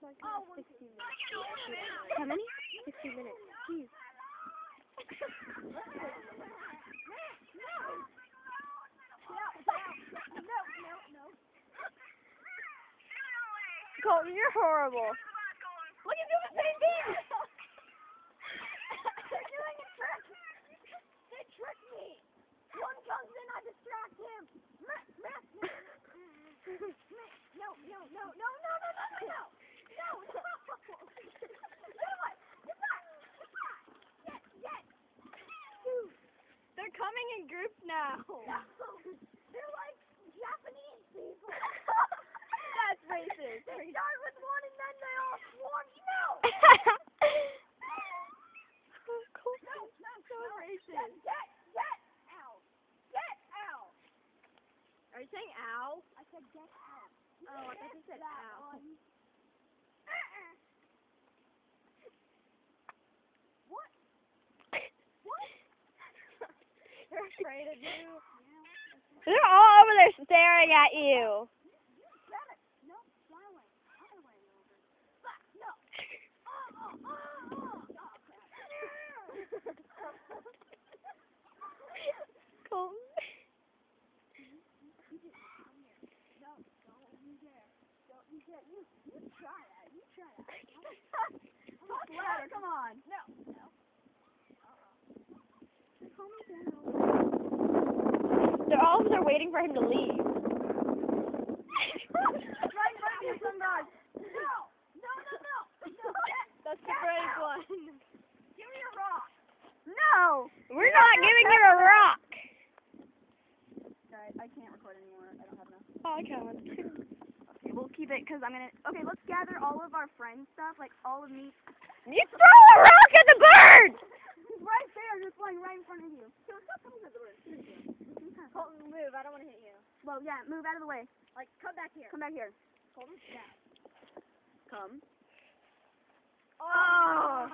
my God, 16 minutes. How many? 16 minutes. Jeez. Colton, you're horrible. Look, he's doing the same thing! They're doing a trick! They tricked me! One comes in, I distract him! No! Yes! They're coming in groups now. No! They're like Japanese people! That's racist. They start with one and then they all swarm. No! So racist. Get out! Get out! Are you saying ow? I said get out. Oh, I thought you said ow. What? They're afraid of you. They're all over there staring at you. No, fly away. Other way over. No. Oh, Colton. No, don't you dare. Don't you dare. You try that. Louder, come on. No. They're all over there waiting for him to leave. Right in front of you, some guys. No. That's the brave one. Give me a rock. No! We're not giving you a rock! Alright, I can't record anymore. I don't have enough. Oh, I can't. Okay, we'll keep it because I'm gonna. Okay, let's gather all of our friends' stuff, like all of me. You throw a rock at the bird! He's right there, just flying right in front of you. So stop coming at the bird. Colton, move. I don't want to hit you. Well, yeah, move out of the way. Like, come back here. Come back here. Colton, yeah. Come. Oh!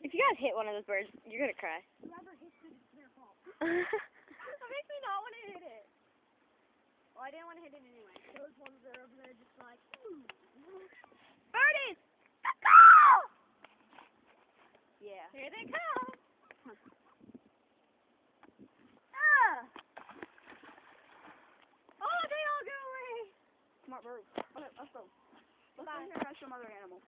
If you guys hit one of those birds, you're gonna cry. Whoever hits it, it's their fault. That makes me not want to hit it. Well, I didn't want to hit it anyway. Those ones that are over there just like, Birdies! go! Yeah. Here they come. Oh, they all go away. Smart bird. Okay, let's go. Let's go here and some other animals.